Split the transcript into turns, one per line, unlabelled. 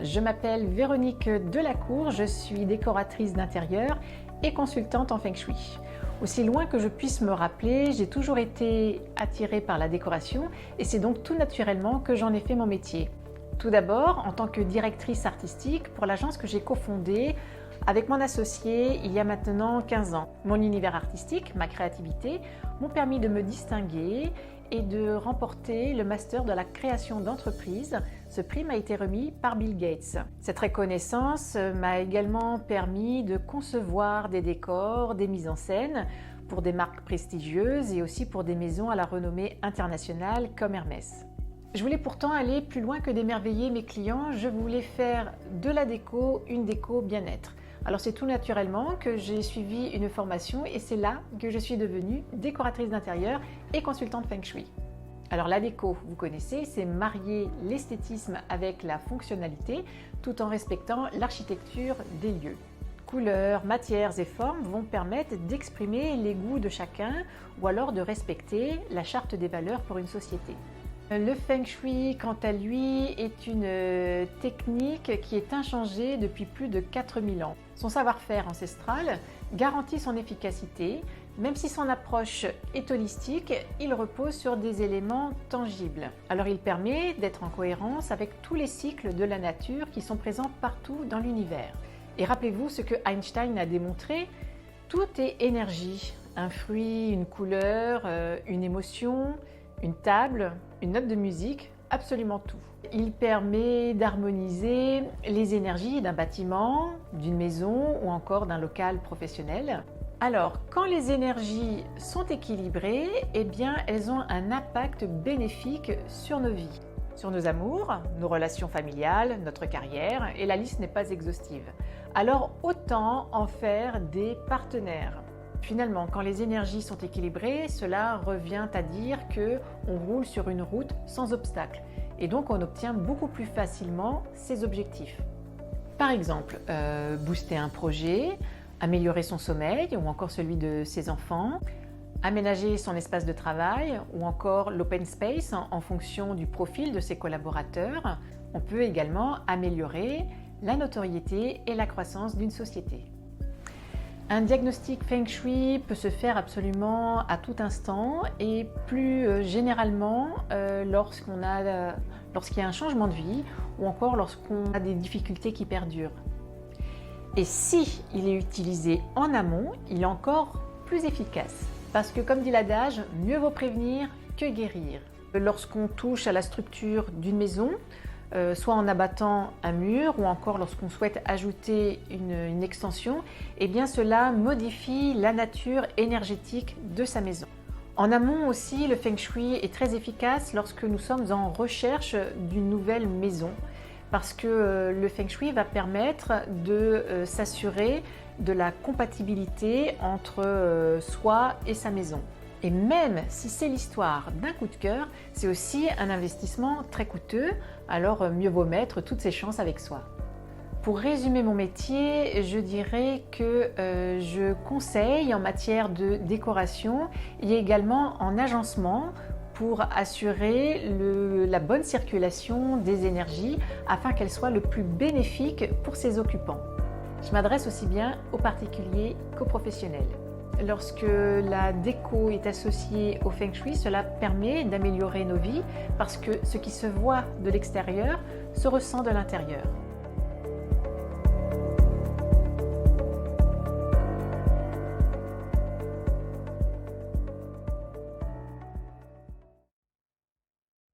je m'appelle Véronique Delacour, je suis décoratrice d'intérieur et consultante en Feng Shui. Aussi loin que je puisse me rappeler, j'ai toujours été attirée par la décoration et c'est donc tout naturellement que j'en ai fait mon métier. Tout d'abord en tant que directrice artistique pour l'agence que j'ai cofondée avec mon associé il y a maintenant 15 ans. Mon univers artistique, ma créativité, m'ont permis de me distinguer et de remporter le master de la création d'entreprise. Ce prix m'a été remis par Bill Gates. Cette reconnaissance m'a également permis de concevoir des décors, des mises en scène pour des marques prestigieuses et aussi pour des maisons à la renommée internationale comme Hermès. Je voulais pourtant aller plus loin que d'émerveiller mes clients, je voulais faire de la déco une déco bien-être. Alors c'est tout naturellement que j'ai suivi une formation et c'est là que je suis devenue décoratrice d'intérieur et consultante Feng Shui. Alors la déco, vous connaissez, c'est marier l'esthétisme avec la fonctionnalité tout en respectant l'architecture des lieux. Couleurs, matières et formes vont permettre d'exprimer les goûts de chacun ou alors de respecter la charte des valeurs pour une société. Le Feng Shui, quant à lui, est une technique qui est inchangée depuis plus de 4000 ans. Son savoir-faire ancestral garantit son efficacité, même si son approche est holistique, il repose sur des éléments tangibles. Alors il permet d'être en cohérence avec tous les cycles de la nature qui sont présents partout dans l'univers. Et rappelez-vous ce que Einstein a démontré, tout est énergie. Un fruit, une couleur, une émotion, une table, une note de musique, absolument tout. Il permet d'harmoniser les énergies d'un bâtiment, d'une maison ou encore d'un local professionnel. Alors, quand les énergies sont équilibrées, eh bien, elles ont un impact bénéfique sur nos vies, sur nos amours, nos relations familiales, notre carrière, et la liste n'est pas exhaustive. Alors, autant en faire des partenaires. Finalement, quand les énergies sont équilibrées, cela revient à dire qu'on roule sur une route sans obstacle et donc on obtient beaucoup plus facilement ses objectifs. Par exemple, booster un projet, améliorer son sommeil ou encore celui de ses enfants, aménager son espace de travail ou encore l'open space en fonction du profil de ses collaborateurs. On peut également améliorer la notoriété et la croissance d'une société. Un diagnostic Feng Shui peut se faire absolument à tout instant et plus généralement lorsqu'il y a un changement de vie ou encore lorsqu'on a des difficultés qui perdurent. Et si il est utilisé en amont, il est encore plus efficace. Parce que comme dit l'adage, mieux vaut prévenir que guérir. Lorsqu'on touche à la structure d'une maison, soit en abattant un mur ou encore lorsqu'on souhaite ajouter une extension, eh bien cela modifie la nature énergétique de sa maison. En amont aussi, le Feng Shui est très efficace lorsque nous sommes en recherche d'une nouvelle maison parce que le Feng Shui va permettre de s'assurer de la compatibilité entre soi et sa maison. Et même si c'est l'histoire d'un coup de cœur, c'est aussi un investissement très coûteux, alors mieux vaut mettre toutes ses chances avec soi. Pour résumer mon métier, je dirais que je conseille en matière de décoration et également en agencement pour assurer la bonne circulation des énergies afin qu'elles soient le plus bénéfiques pour ses occupants. Je m'adresse aussi bien aux particuliers qu'aux professionnels. Lorsque la déco est associée au Feng Shui, cela permet d'améliorer nos vies parce que ce qui se voit de l'extérieur se ressent de l'intérieur.